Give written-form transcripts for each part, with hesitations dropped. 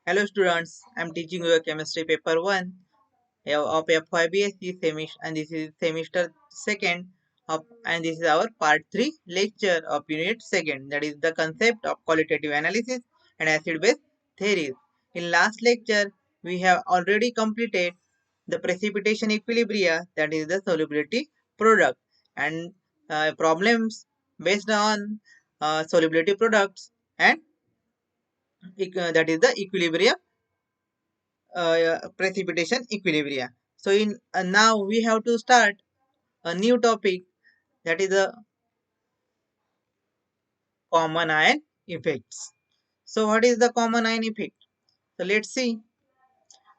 Hello students, I am teaching you a chemistry paper 1 of FYBSc semester, and this is semester 2nd of, and this is our part 3 lecture of unit 2nd, that is the concept of qualitative analysis and acid base theories. In last lecture we have already completed the precipitation equilibria, that is the solubility product, and problems based on solubility products, and that is the equilibrium precipitation equilibria. So in now we have to start a new topic, that is the common ion effects. So what is the common ion effect? So let's see.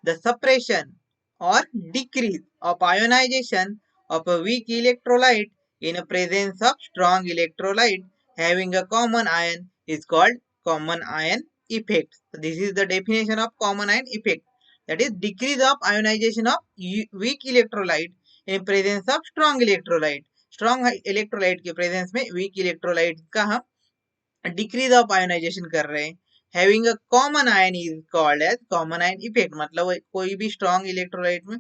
The suppression or decrease of ionization of a weak electrolyte in a presence of strong electrolyte having a common ion is called common ion effect. So this is the definition of common ion effect. That is decrease of ionization of weak electrolyte in presence of strong electrolyte. Strong electrolyte के presence में weak electrolyte का हम decrease of ionization कर रहे हैं. Having a common ion is called as common ion effect. मतलब कोई भी स्ट्रॉन्ग इलेक्ट्रोलाइट में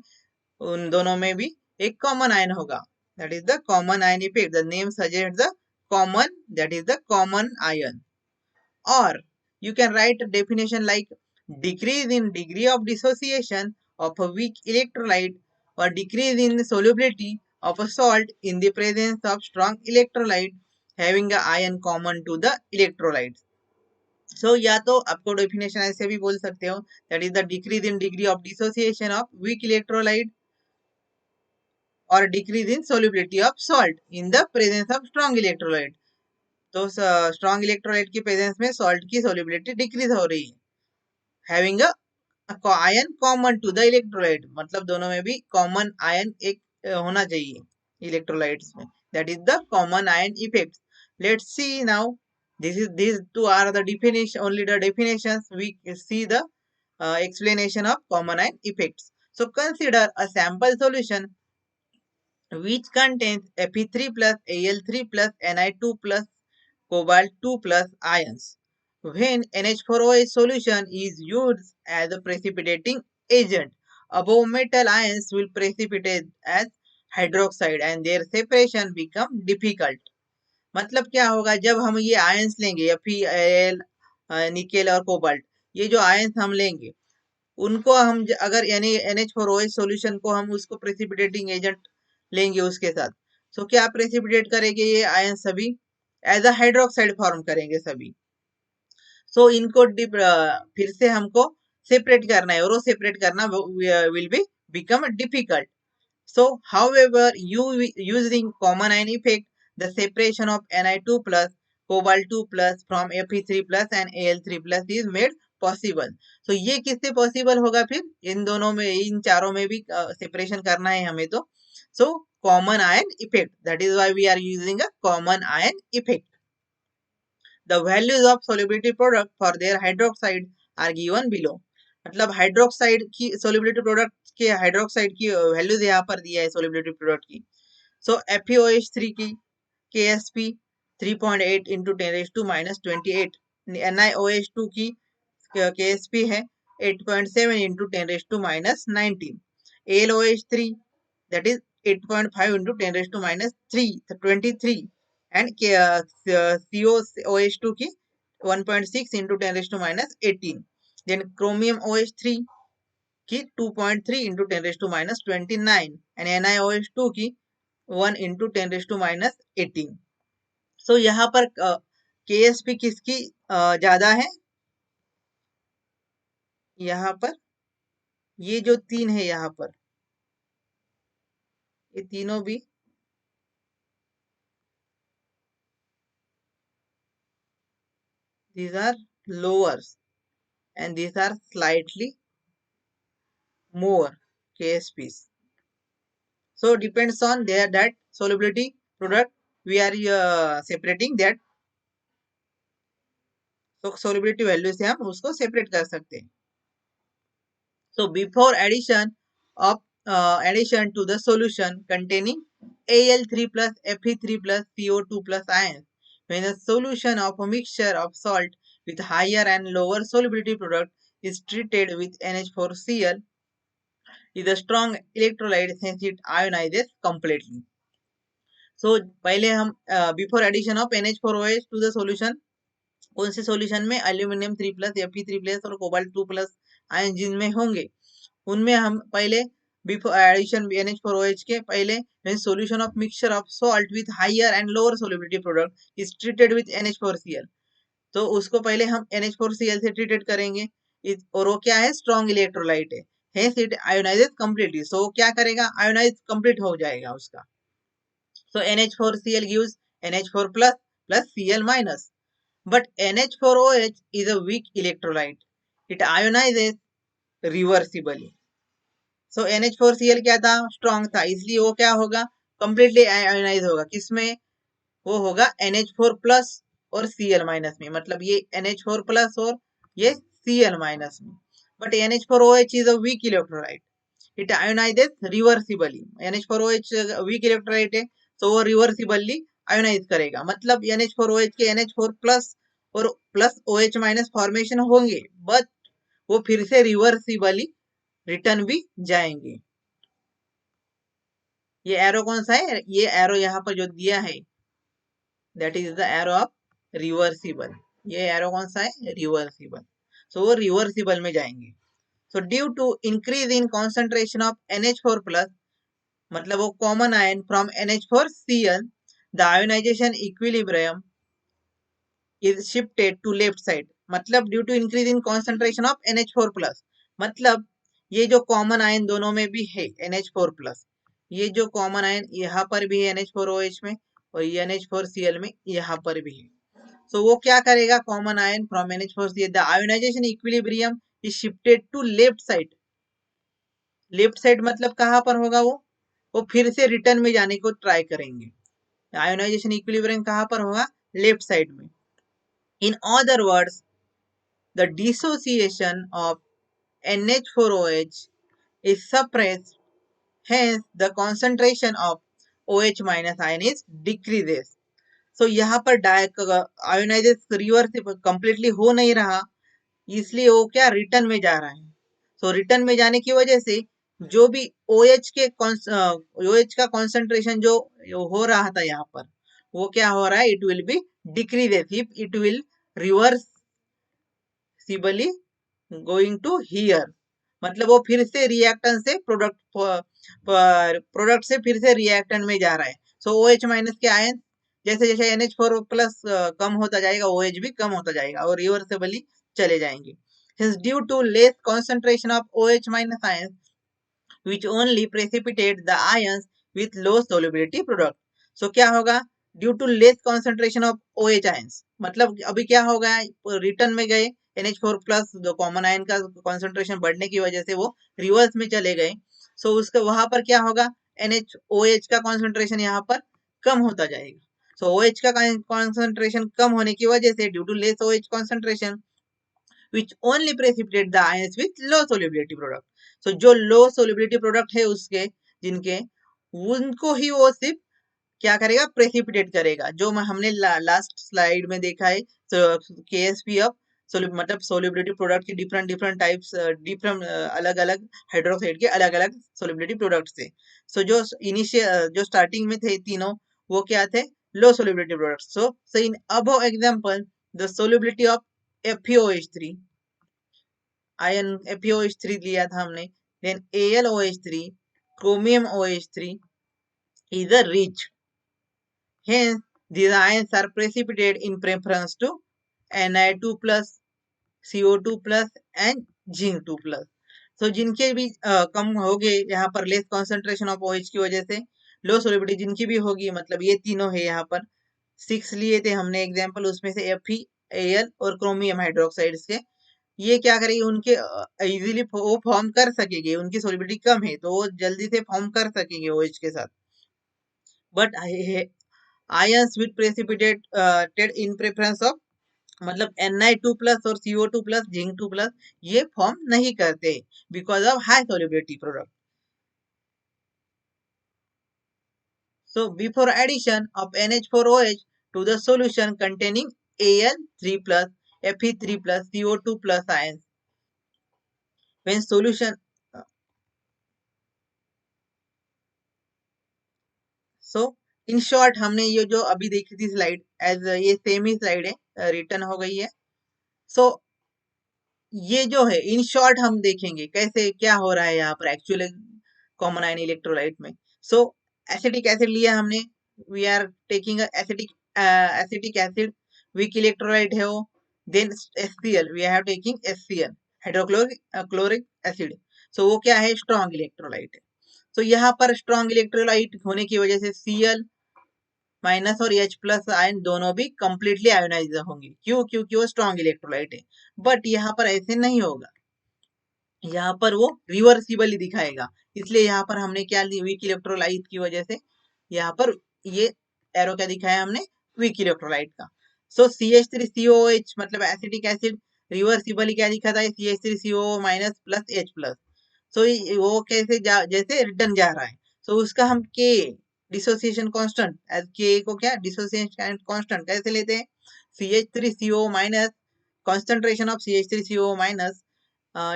उन दोनों में भी एक कॉमन आयन होगा. That is the common ion effect. The name suggest the common, that is the common ion. Or you can write a definition like decrease in degree of dissociation of a weak electrolyte or decrease in the solubility of a salt in the presence of strong electrolyte having a ion common to the electrolytes. So या तो आपको definition ऐसे भी बोल सकते हो, that is the decrease in degree of dissociation of weak electrolyte or decrease in solubility of salt in the presence of strong electrolyte. तो strong electrolyte की प्रेजेंस में सॉल्ट की सोलिबिलिटी डिक्रीज हो रही है. Having a ion common to the electrolyte, मतलब दोनों में भी कॉमन आयन एक होना चाहिए इलेक्ट्रोलाइट्स में. That is the common ion effect. Let's see now. These two are the definition, only the definitions. We see the explanation of common ion effects. So consider a sample solution which contains Fe3 plus Al3 plus Ni2 plus cobalt 2 plus ions. When NH4OH solution is used as a precipitating agent, above metal ions will precipitate as hydroxide and their separation become difficult. मतलब क्या होगा, जब हम ये ions लेंगे Fe, Al, nickel और cobalt, ये जो आयंस हम लेंगे उनको हम अगर यानी NH4OH सॉल्यूशन को हम उसको प्रेसिपिटेटिंग एजेंट लेंगे उसके साथ, तो क्या प्रेसिपिटेट करेंगे ये आयन सभी एज अ हाइड्रोक्साइड फॉर्म करेंगे सभी. सो इनको फिर से हमको सेपरेट करना है और वो सेपरेट करना will be become difficult. So, however, using common ion effect, the separation of Ni2 plus cobalt 2 plus from Fe3 plus and Al3 plus is made possible. So, ये किससे पॉसिबल होगा, फिर इन दोनों में, इन चारों में भी सेपरेशन करना है हमें तो. So, common ion effect, that is why we are using a common ion effect. The values of solubility product for their hydroxide are given below. मतलब हाइड्रोक्साइड की सोलिबिलिटी प्रोडक्ट के हाइड्रोक्साइड की वैल्यूज यहाँ पर दिया है सोलिबिलिटी प्रोडक्ट की. सो FeOH3 की KSP 3.8 इंटू 10⁻²8. NiOH2 की KSP है 8.7 into 10⁻19. AlOH3 that is 8.5 into 10⁻3 and COOH2 की 1.6 into 10⁻18. then chromium OH3 की 2.3 into 10⁻29 and NiOH2 की 1 into 10⁻18. so यहाँ पर KSP किसकी ज्यादा है, यहाँ पर ये जो तीन है, यहाँ पर ये तीनों भी these are lower and these are slightly more KSPs. So depends on their that solubility product we are separating that. So solubility value से हम उसको separate कर सकते हैं. So before addition to the solution containing Al3 plus Fe3 plus CO2 plus ions, when a solution of a mixture of salt with higher and lower solubility product is treated with NH4Cl is a strong electrolyte since it ionizes completely. So पहले हम before addition of NH4OH to the solution, कौन से solution में aluminium 3+ Fe3+ और cobalt 2+ ion जिनमें होंगे उनमें हम पहले बिफोर एडिशन NH4OH के पहले solution of mixture of salt with higher and lower solubility product is treated with NH4Cl. तो उसको पहले हम NH4Cl से ट्रीटेड करेंगे और वो क्या है स्ट्रॉन्ग इलेक्ट्रोलाइट है hence it ionizes completely. so वो क्या करेगा आयोनाइज कंप्लीट हो जाएगा उसका. so NH4Cl gives NH4 plus Cl minus. But NH4OH is a weak electrolyte. It ionizes reversibly. So NH4Cl क्या था स्ट्रॉन्ग था इसलिए वो क्या होगा कंप्लीटली आयोनाइज होगा किसमें वो होगा NH4 प्लस और Cl माइनस में मतलब ये NH4 प्लस और ये Cl माइनस में. But NH4OH is a weak electrolyte. It ionizes reversibly. NH4OH weak electrolyte है तो वो रिवर्सिबली आयोनाइज करेगा मतलब NH4OH के NH4 प्लस और प्लस OH माइनस फॉर्मेशन होंगे बट वो फिर से रिवर्सिबली रिटर्न भी जाएंगे. ये एरो कौन सा है ये एरो यहाँ पर जो दिया है that is the arrow of reversible. ये एरो कौन सा है रिवर्सिबल. सो वो रिवर्सिबल में जाएंगे. So due to increase in concentration of NH4 plus मतलब वो common ion from NH4Cl the ionization equilibrium is shifted to left side. मतलब due to increase in concentration of NH4 plus मतलब ये जो common ion दोनों में भी है NH4 प्लस ये जो कॉमन आयन यहाँ पर भी है NH4OH में और ये NH4Cl में यहाँ पर भी है. सो वो क्या करेगा common ion from NH4Cl the ionization equilibrium is shifted to left side. Left side मतलब कहाँ पर होगा वो फिर से रिटर्न में जाने को ट्राई करेंगे. आयोनाइजेशन इक्विलिब्रियम कहाँ पर होगा लेफ्ट साइड में. In other words, the dissociation of NH4OH is suppressed, hence the concentration of OH minus ion is decreases. So यहाँ पर आयोनाइजेशन रिवर्स कंप्लीटली हो नहीं रहा इसलिए वो क्या रिटर्न में जा रहा है. सो रिटर्न में जाने की वजह से जो भी OH के OH का कॉन्सेंट्रेशन जो हो रहा था यहाँ पर वो क्या हो रहा है it will be decreases if it will reversibly going to here मतलब वो फिर से रिएक्टेंट से प्रोडक्ट से फिर से रिएक्टेंट में जा रहा है. सो OH माइनस के आयन जैसे जैसे NH4 प्लस कम होता जाएगा OH भी कम होता जाएगा और रिवर्सिबली चले जाएंगे. Hence due to less concentration of OH minus ions which only precipitate the ions with low solubility product. So क्या होगा due to less concentration of OH ions मतलब अभी क्या हो गया रिटर्न में गए NH4 प्लस जो कॉमन आयन का कॉन्सेंट्रेशन बढ़ने की वजह से वो रिवर्स में चले गए. सो उसका वहां पर क्या होगा NHOH का कॉन्सेंट्रेशन यहाँ पर कम होता जाएगा. सो OH का कॉन्सेंट्रेशन कम होने की वजह से due to less OH concentration which only precipitate the ions with low solubility product. So जो low solubility product है उसके जिनके उनको ही वो सिर्फ क्या करेगा प्रेसिपिटेट करेगा जो हमने लास्ट स्लाइड में देखा है. तो KSP ऑफ मतलब सोलिबिलिटी प्रोडक्ट के डिफरेंट डिफरेंट टाइप्स डिफरेंट अलग अलग हाइड्रोक्साइड के अलग अलग सोलिबिलिटी प्रोडक्ट थे. सो जो इनिशियल जो स्टार्टिंग में थे तीनों वो क्या थे low solubility products. So in above example the solubility of FeOH3 ion FeOH3 लिया था हमने then AlOH3 chromium OH3 is a rich. Hence, these ions are precipitated in preference to Ni2 plus, CO2 plus and Zinc 2 plus. So जिनके भी कम हो गए यहाँ पर less concentration of OH की वजह से लो सोलिबिलिटी जिनकी भी होगी मतलब ये तीनों है यहाँ पर 6 लिए थे हमने एग्जांपल उसमें से Fe Al और क्रोमियम हाइड्रोक्साइड के ये क्या करेगी उनके इजीली वो फॉर्म कर सकेगी उनकी सोलिबिलिटी कम है तो वो जल्दी से फॉर्म कर सकेंगे OH के साथ. But ions with precipitated in preference of मतलब Ni2 प्लस और CO2 प्लस Zinc 2 प्लस ये फॉर्म नहीं करते because of high solubility product. So before addition of NH4OH to the solution containing Al3 plus Fe3 plus CO2 plus ions when solution so in short हमने ये जो अभी देखी थी slide as ये सेम ही स्लाइड है रिटर्न हो गई है सो ये जो है इन शॉर्ट हम देखेंगे कैसे क्या हो रहा है यहाँ पर एक्चुअल कॉमन आयन इलेक्ट्रोलाइट में सो एसिटिक एसिड लिया हमने we are taking acetic acid weak electrolyte है वो then HCl we have taking HCl hydrochloric chloric acid so वो क्या है स्ट्रॉन्ग इलेक्ट्रोलाइट है तो यहाँ पर स्ट्रॉन्ग इलेक्ट्रोलाइट होने की वजह से Cl माइनस और H प्लस आयन दोनों भी कंप्लीटली आयोनाइज होंगे क्यों क्योंकि वो स्ट्रॉन्ग इलेक्ट्रोलाइट है बट यहाँ पर ऐसे नहीं होगा यहाँ पर वो रिवर्सिबली दिखाएगा इसलिए यहाँ पर हमने क्या ली वीक इलेक्ट्रोलाइट की वजह से यहाँ पर ये एरो क्या दिखाया हमने वीक इलेक्ट्रोलाइट का सो CH3COOH मतलब एसिटिक एसिड रिवर्सिबली क्या दिखाता है CH3COO minus plus H plus so वो कैसे जैसे रिटर्न जा रहा है सो उसका हम के डिसोसिएशन कांस्टेंट एज के को क्या डिसोसिएशन कांस्टेंट कैसे लेते हैं CH3COO minus concentration of CH3COO minus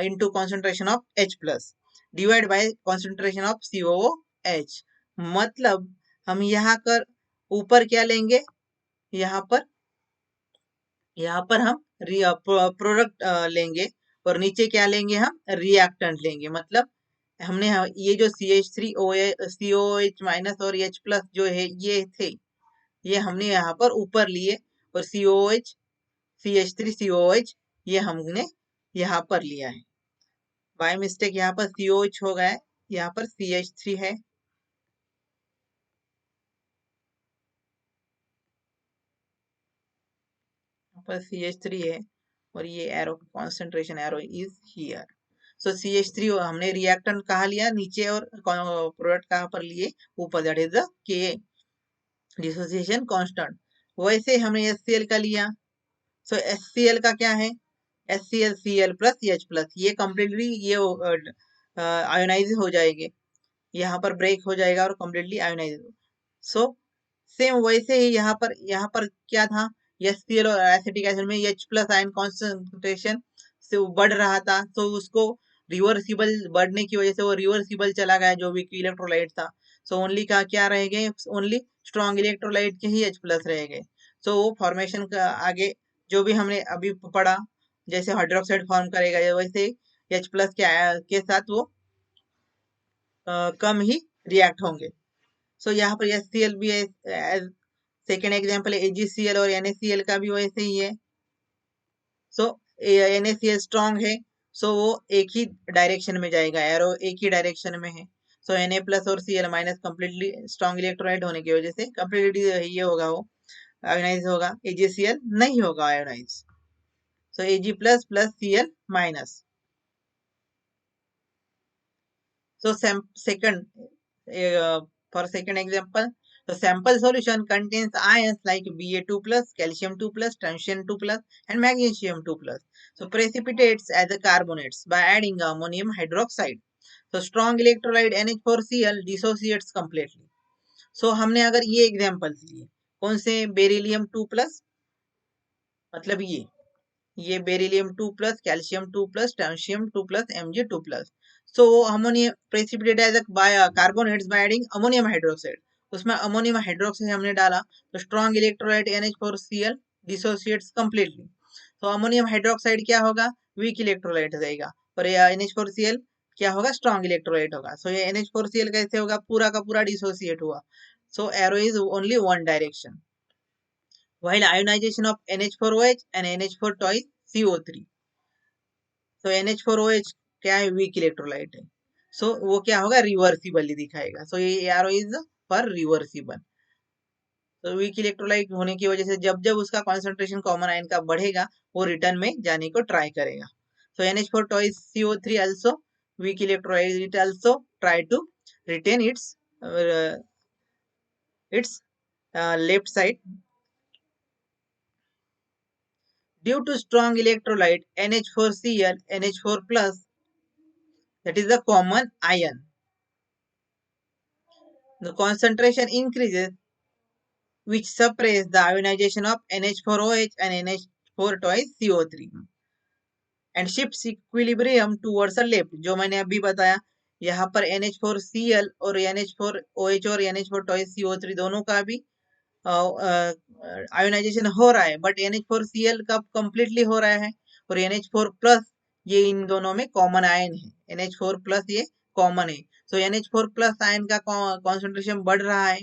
into concentration of H plus divide by concentration of COOH मतलब हम यहाँ कर ऊपर क्या लेंगे यहाँ पर हम प्रोडक्ट लेंगे और नीचे क्या लेंगे हम रिएक्टेंट लेंगे मतलब हमने ये जो CH3COOH माइनस और H प्लस जो है ये थे ये हमने यहाँ पर ऊपर लिए और COOH CH3COOH ये हमने यहाँ पर लिया है बाय मिस्टेक यहाँ पर COH हो गया है यहाँ पर CH3 है यहाँ पर CH3 है और ये arrow concentration arrow is here so CH3 हमने रिएक्टेंट कहाँ लिया नीचे और प्रोडक्ट कहाँ पर लिए ऊपर दैट इज द के डिसोसिएशन कांस्टेंट वैसे हमने HCl का लिया सो HCl का क्या है HCl Cl plus H plus ये कम्प्लीटली ये आयोनाइज हो जाएंगे यहाँ पर ब्रेक हो जाएगा और कम्प्लीटली आयोनाइज सो सेम वैसे ही यहाँ पर क्या था HCl और एसिटिक एसिड में H प्लस आयन कॉन्सेंट्रेशन से वो बढ़ रहा था तो उसको रिवर्सिबल बढ़ने की वजह से वो रिवर्सिबल चला गया जो भी इलेक्ट्रोलाइट था सो ओनली का क्या रह गए ओनली स्ट्रॉन्ग इलेक्ट्रोलाइट के ही H प्लस रह गए सो वो फॉर्मेशन का आगे जो भी हमने अभी पढ़ा जैसे हाइड्रोक्साइड फॉर्म करेगा वैसे H प्लस के साथ वो कम ही रिएक्ट होंगे सो यहाँ पर HCl भी है सेकेंड एग्जाम्पल AgCl और NaCl का भी वैसे ही है सो NaCl स्ट्रॉन्ग है सो वो एक ही डायरेक्शन में जाएगा एरो एक ही डायरेक्शन में है सो Na प्लस और Cl minus completely strong electrolyte होने की वजह से कम्प्लीटली ये होगा वो आयोनाइज होगा AgCl नहीं होगा ionize so Ag plus plus Cl minus so second for second example the sample solution contains ions like Ba2 plus calcium 2 plus tungsten 2 plus and magnesium 2 plus so precipitates as a carbonates by adding ammonium hydroxide so strong electrolyte NH4Cl dissociates completely so हमने अगर ये examples लिए कौन से beryllium 2 plus मतलब ये beryllium 2 plus calcium 2 plus टैंशियम 2 plus Mg2 plus so ammonium precipitate as by carbonates by adding ammonium hydroxide उसमें अमोनियम हाइड्रोक्साइड हमने डाला तो strong electrolyte NH4Cl dissociates completely तो अमोनियम हाइड्रोक्साइड क्या होगा वीक इलेक्ट्रोलाइट रहेगा और ये NH4Cl क्या होगा स्ट्रॉन्ग इलेक्ट्रोलाइट होगा सो ये NH4Cl कैसे होगा पूरा का पूरा डिसोसिएट हुआ so arrow is only one direction while ionization of NH4OH and NH4 twice CO3 so NH4OH क्या है वीक इलेक्ट्रोलाइट है सो वो क्या होगा रिवर्सिबली दिखाएगा सो ये एरो इज फॉर रिवर्सिबल तो वीक इलेक्ट्रोलाइट होने की वजह से जब जब उसका कॉन्सेंट्रेशन कॉमन आयन का बढ़ेगा वो रिटर्न में जाने को ट्राई करेगा सो NH4 twice CO3 also weak electrolyte it also try to retain its left side due to strong electrolyte NH4Cl NH4 plus that is the common ion the concentration increases which suppress the ionization of NH4OH and NH4 twice CO3 and shifts equilibrium towards the left, जो मैंने अभी बताया। यहाँ पर NH4Cl और NH4OH और NH4 दोनों का भी आयोनाइजेशन हो रहा है, बट NH4Cl का कंप्लीटली हो रहा है, और NH4 प्लस ये इन दोनों में कॉमन आयन है। NH4 प्लस ये कॉमन है, सो NH4 प्लस आयन का कॉन्सेंट्रेशन बढ़ रहा है।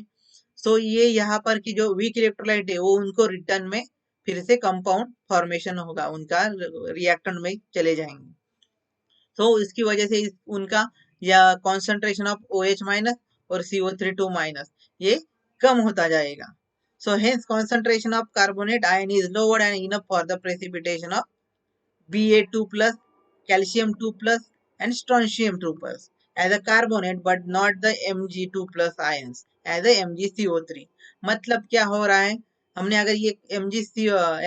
सो ये यहाँ पर की जो वीक इलेक्ट्रोलाइट है वो उनको रिटर्न में फिर से कंपाउंड फॉर्मेशन होगा, उनका रिएक्टेंट में चले जाएंगे। तो इसकी वजह से उनका या कॉन्सेंट्रेशन ऑफ OH माइनस और CO3 माइनस ये कम होता जाएगा। So hence concentration of carbonate ion is lower and enough for the precipitation of Ba2 plus, calcium 2 plus and strontium 2 plus as a carbonate but not the Mg2 plus ions as a MgCO3। मतलब क्या हो रहा है, हमने अगर ये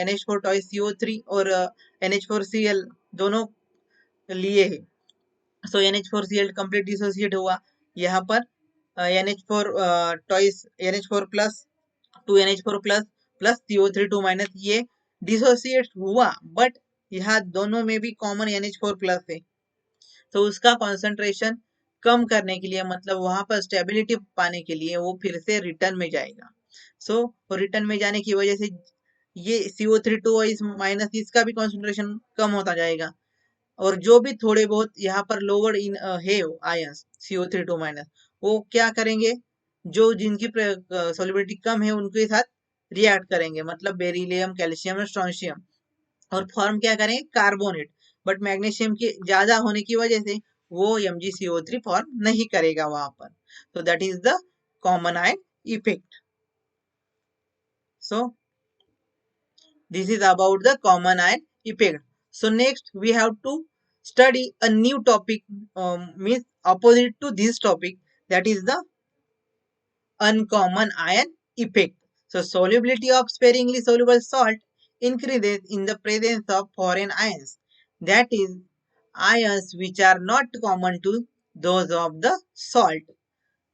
NH4CO3 और NH4Cl दोनों लिए है, सो NH4Cl कंप्लीट डिसोसिएट हुआ, यहाँ पर NH4 plus 2NH4 plus plus CO3 minus ये डिसोसिएट हुआ, बट यहाँ दोनों में भी कॉमन NH4 प्लस है। तो उसका कॉन्सेंट्रेशन कम करने के लिए, मतलब वहां पर स्टेबिलिटी पाने के लिए वो फिर से रिटर्न में जाएगा। सो रिटर्न में जाने की वजह से ये CO3 माइनस इसका भी कॉन्सेंट्रेशन कम होता जाएगा, और जो भी थोड़े बहुत यहाँ पर लोअर इन है आयंस CO3 माइनस, वो क्या करेंगे, जो जिनकी सॉल्युबिलिटी कम है उनके साथ रिएक्ट करेंगे, मतलब बेरिलियम, कैल्शियम और स्ट्रोंशियम, और फॉर्म क्या करेंगे, कार्बोनेट। बट मैग्नीशियम की ज्यादा होने की वजह से वो MgCO3 फॉर्म नहीं करेगा वहां पर। तो that is the common ion effect. So this is about the common ion effect. So next we have to study a new topic, means opposite to this topic, that is the uncommon ion effect. So solubility of sparingly soluble salt increases in the presence of foreign ions, that is ions which are not common to those of the salt.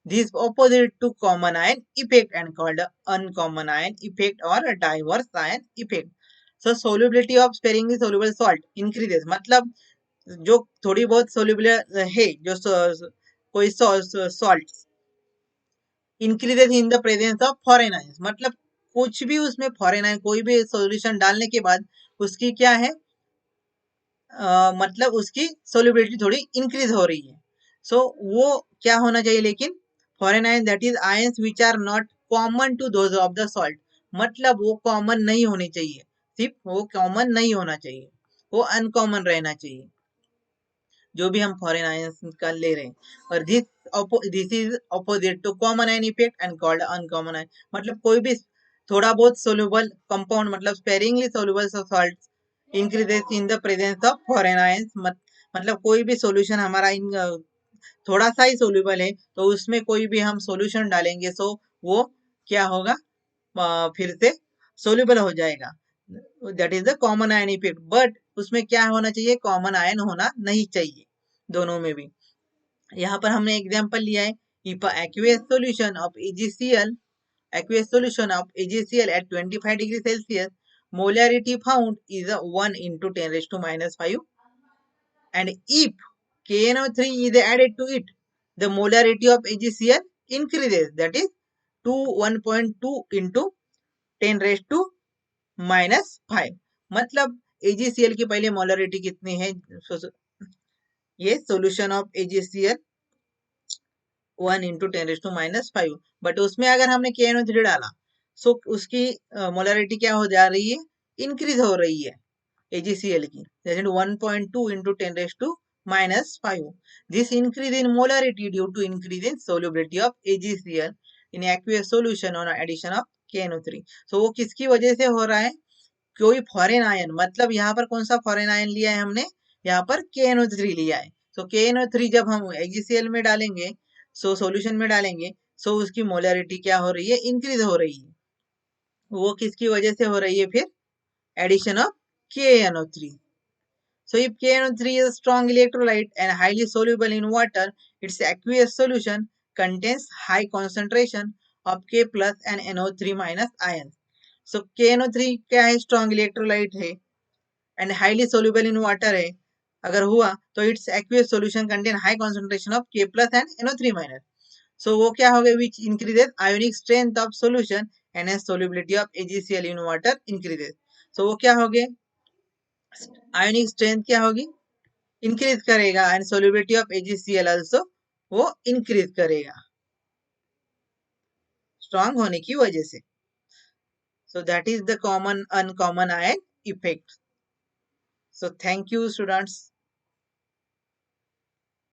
This opposite to common ion effect and called uncommon ion effect or a diverse ion effect. So solubility of sparingly soluble salt increases, मतलब जो थोड़ी बहुत soluble है, जो कोई salt increases in the presence of foreign ions, मतलब कुछ भी उसमें फॉरेन आयन, कोई भी सॉल्यूशन डालने के बाद उसकी क्या है, मतलब उसकी सोल्यूबिलिटी थोड़ी इंक्रीज हो रही है। सो वो क्या होना चाहिए, लेकिन foreign ion that is ions which are not common to those of the salt, मतलब वो कॉमन नहीं होने चाहिए, सिर्फ वो कॉमन नहीं होना चाहिए, वो अनकॉमन रहना चाहिए जो भी हम फॉरेन आयंस का ले रहे हैं। और this is opposite to common ion effect and called uncommon ion, मतलब कोई भी थोड़ा बहुत सोल्यूबल कंपाउंड, मतलब sparingly soluble salt increases in the presence of foreign ions, मतलब कोई भी सॉल्यूशन हमारा इन थोड़ा सा ही सोल्यूबल है, तो उसमें कोई भी हम सॉल्यूशन डालेंगे, सो वो क्या होगा, फिर से सोल्यूबल हो जाएगा, that is the common ion effect. But उसमें क्या होना चाहिए, कॉमन आयन होना नहीं चाहिए दोनों में भी। यहाँ पर हमने एग्जांपल लिया है, if aqueous solution of AgCl at 25 degree Celsius, molarity found is 1 into 10 raised to minus 5, and if KNO3 is added to it, the molarity of AgCl increases, that is 1.2 into 10 raised to minus 5। मतलब AgCl की पहले molarity कितनी है, ये solution of AgCl 1 into 10 raised to minus 5, but उसमें अगर हमने KNO3 डाला, सो उसकी मोलरिटी क्या हो जा रही है, इंक्रीज हो रही है AgCl की, that is 1.2 into 10 raised to minus 5। This increase in molarity due to increase in solubility of AgCl in aqueous solution on addition of KNO3। so वो किसकी वजह से हो रहा है, कोई फॉरेन आयन, मतलब यहाँ पर कौन सा फॉरेन आयन लिया है हमने, यहाँ पर KNO3 लिया है। सो KNO3 जब हम AgCl में डालेंगे, सो सॉल्यूशन में डालेंगे, सो उसकी मोलरिटी क्या हो रही है, इंक्रीज हो रही है। वो किसकी वजह से हो रही है, फिर addition of KNO3। So if KNO3 is a strong electrolyte and highly soluble in water, its aqueous solution contains high concentration of K plus and NO3 minus ions। So KNO3 क्या है, स्ट्रॉन्ग इलेक्ट्रोलाइट है, and highly soluble in water है अगर हुआ तो its aqueous solution contain high concentration of K plus and NO3 minus. So वो क्या हो गया, which increases ionic strength of solution and as solubility of AgCl in water increases. So वो क्या हो गया, आयोनिक स्ट्रेंथ क्या होगी, इंक्रीज करेगा and solubility of AgCl also वो इंक्रीज करेगा स्ट्रांग होने की वजह से. So that is the common uncommon ion effect. So thank you students.